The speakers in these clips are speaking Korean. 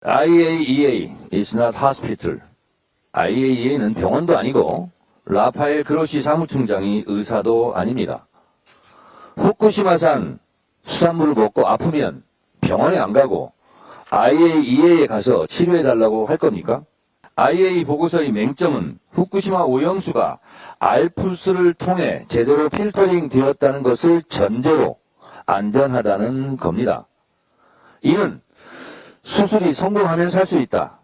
IAEA is not hospital. IAEA는 병원도 아니고 라파엘 그로시 사무총장이 의사도 아닙니다. 후쿠시마산 수산물을 먹고 아프면 병원에 안 가고 IAEA에 가서 치료해달라고 할 겁니까? IAEA 보고서의 맹점은 후쿠시마 오염수가 알프스를 통해 제대로 필터링 되었다는 것을 전제로 안전하다는 겁니다. 이는 수술이 성공하면 살 수 있다.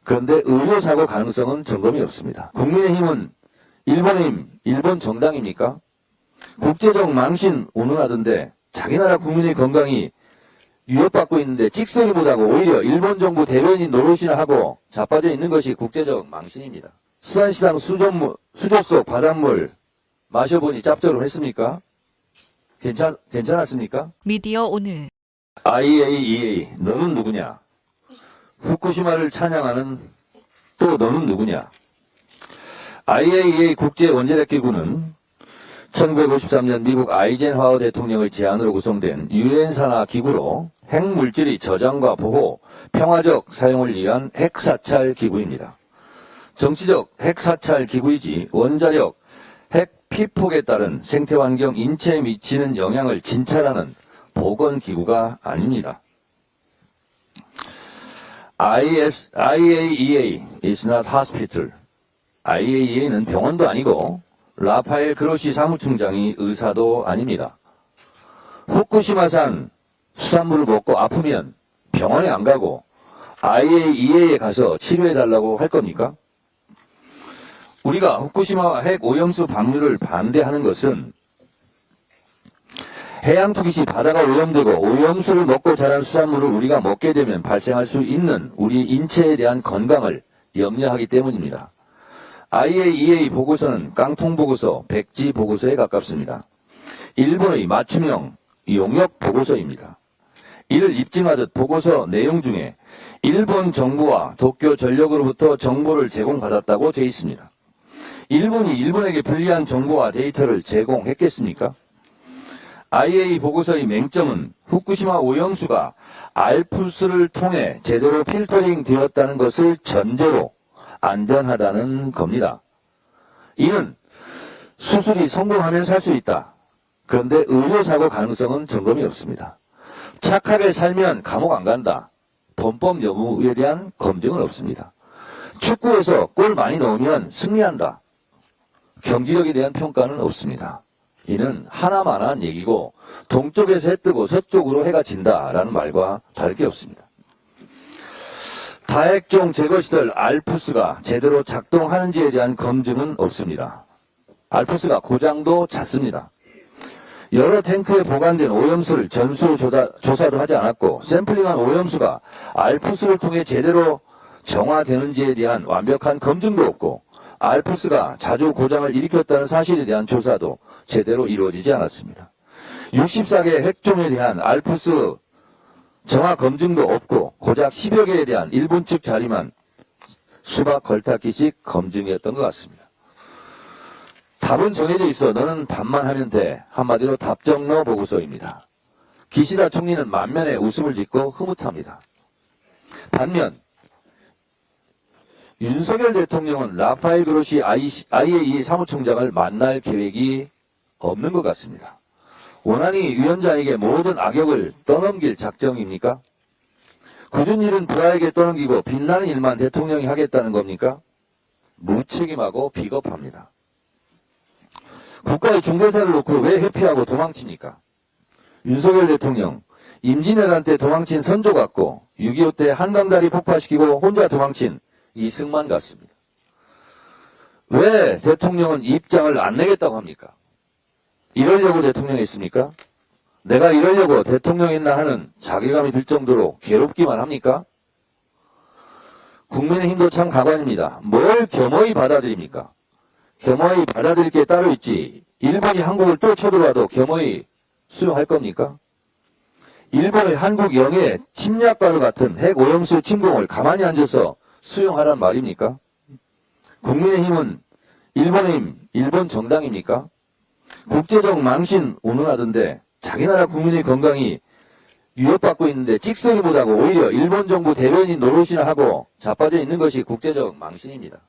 그런데 의료사고 가능성은 점검이 없습니다. 국민의힘은 일본의 일본 정당입니까? 국제적 망신 운운하던데 자기 나라 국민의 건강이 위협받고 있는데 찍소리 못하고 오히려 일본 정부 대변인 노릇이나 하고 자빠져 있는 것이 국제적 망신입니다. 수산시장 수조 속 바닷물 마셔보니 짭조름했습니까? 괜찮았습니까? 미디어 오늘 IAEA 너는 누구냐? 후쿠시마를 찬양하는 또 너는 누구냐? IAEA 국제원자력기구는 1953년 미국 아이젠하워 대통령의 제안으로 구성된 유엔 산하 기구로 핵물질의 저장과 보호, 평화적 사용을 위한 핵사찰 기구입니다. 정치적 핵사찰 기구이지 원자력 핵 피폭에 따른 생태환경 인체에 미치는 영향을 진찰하는 보건기구가 아닙니다. IAEA is not hospital. IAEA는 병원도 아니고 라파엘 그로시 사무총장이 의사도 아닙니다. 후쿠시마산 수산물을 먹고 아프면 병원에 안 가고 IAEA에 가서 치료해달라고 할 겁니까? 우리가 후쿠시마 핵 오염수 방류를 반대하는 것은 해양투기 시 바다가 오염되고 오염수를 먹고 자란 수산물을 우리가 먹게 되면 발생할 수 있는 우리 인체에 대한 건강을 염려하기 때문입니다. IAEA 보고서는 깡통 보고서, 백지 보고서에 가깝습니다. 일본의 맞춤형 용역 보고서입니다. 이를 입증하듯 보고서 내용 중에 일본 정부와 도쿄 전력으로부터 정보를 제공받았다고 되어 있습니다. 일본이 일본에게 불리한 정보와 데이터를 제공했겠습니까? IAEA 보고서의 맹점은 후쿠시마 오염수가 알프스를 통해 제대로 필터링 되었다는 것을 전제로 안전하다는 겁니다. 이는 수술이 성공하면 살 수 있다. 그런데 의료사고 가능성은 점검이 없습니다. 착하게 살면 감옥 안 간다. 범법 여부에 대한 검증은 없습니다. 축구에서 골 많이 넣으면 승리한다. 경기력에 대한 평가는 없습니다. 이는 하나만한 얘기고 동쪽에서 해 뜨고 서쪽으로 해가 진다라는 말과 다를 게 없습니다. 다핵종 제거시설 알프스가 제대로 작동하는지에 대한 검증은 없습니다. 알프스가 고장도 잦습니다. 여러 탱크에 보관된 오염수를 전수조사도 하지 않았고 샘플링한 오염수가 알프스를 통해 제대로 정화되는지에 대한 완벽한 검증도 없고 알프스가 자주 고장을 일으켰다는 사실에 대한 조사도 제대로 이루어지지 않았습니다. 64개 핵종에 대한 알프스 정화 검증도 없고 고작 10여 개에 대한 일본 측 자리만 수박 걸타기식 검증이었던 것 같습니다. 답은 정해져 있어 너는 답만 하면 돼. 한마디로 답정너 보고서입니다. 기시다 총리는 만면에 웃음을 짓고 흐뭇합니다. 반면 윤석열 대통령은 라파엘 그로시 IAEA 사무총장을 만날 계획이 없는 것 같습니다. 원한이 위원장에게 모든 악역을 떠넘길 작정입니까? 굳은 일은 부하에게 떠넘기고 빛나는 일만 대통령이 하겠다는 겁니까? 무책임하고 비겁합니다. 국가의 중대사를 놓고 왜 회피하고 도망칩니까? 윤석열 대통령 임진왜란 때 도망친 선조 같고 6.25 때 한강다리 폭파시키고 혼자 도망친 이승만 같습니다. 왜 대통령은 입장을 안 내겠다고 합니까? 이러려고 대통령했습니까? 내가 이러려고 대통령했나 하는 자괴감이 들 정도로 괴롭기만 합니까? 국민의힘도 참 가관입니다. 뭘 겸허히 받아들입니까? 겸허히 받아들일 게 따로 있지. 일본이 한국을 또 쳐들어와도 겸허히 수용할 겁니까? 일본의 한국 영해 침략과도 같은 핵 오염수 침공을 가만히 앉아서 수용하란 말입니까? 국민의힘은 일본 정당입니까? 국제적 망신 운운하던데 자기 나라 국민의 건강이 위협받고 있는데 찍소리 못하고 오히려 일본 정부 대변인 노릇이나 하고 자빠져 있는 것이 국제적 망신입니다.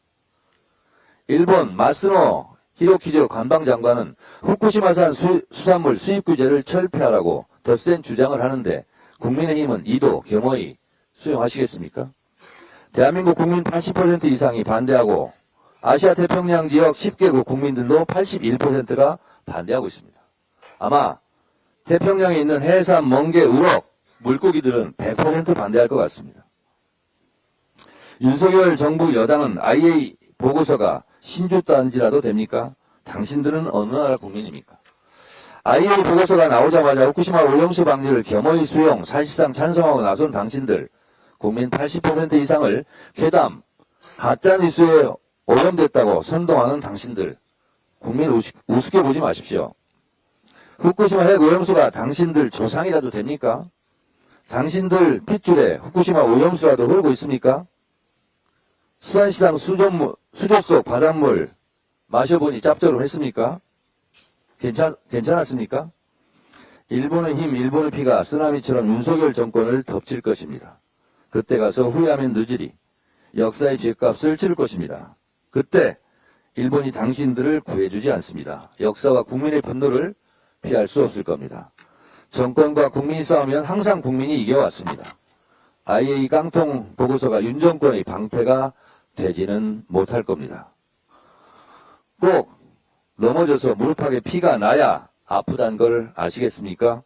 일본 마스노 히로키조 관방장관은 후쿠시마산 수산물 수입 규제를 철폐하라고 덧센 주장을 하는데 국민의힘은 이도 겸허히 수용하시겠습니까? 대한민국 국민 80% 이상이 반대하고 아시아 태평양 지역 10개국 국민들도 81%가 반대하고 있습니다. 아마 태평양에 있는 해삼, 멍게, 우럭, 물고기들은 100% 반대할 것 같습니다. 윤석열 정부 여당은 IA 보고서가 신주단지라도 됩니까? 당신들은 어느 나라 국민입니까? IA 보고서가 나오자마자 후쿠시마 오염수 방류를 겸허히 수용, 사실상 찬성하고 나선 당신들, 국민 80% 이상을 괴담, 가짜뉴스에 오염됐다고 선동하는 당신들, 국민 우습게 보지 마십시오. 후쿠시마 핵 오염수가 당신들 조상이라도 됩니까? 당신들 핏줄에 후쿠시마 오염수라도 흐르고 있습니까? 수산시장 수조 속 바닷물 마셔보니 짭조름했습니까? 괜찮았습니까? 일본의 힘, 일본의 피가 쓰나미처럼 윤석열 정권을 덮칠 것입니다. 그때 가서 후회하면 늦으리 역사의 죗값을 치를 것입니다. 그때 일본이 당신들을 구해주지 않습니다. 역사와 국민의 분노를 피할 수 없을 겁니다. 정권과 국민이 싸우면 항상 국민이 이겨왔습니다. IA 깡통 보고서가 윤 정권의 방패가 되지는 못할 겁니다. 꼭 넘어져서 무릎팍에 피가 나야 아프다는 걸 아시겠습니까?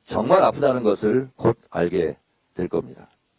정말 아프다는 것을 곧 알게 될 겁니다.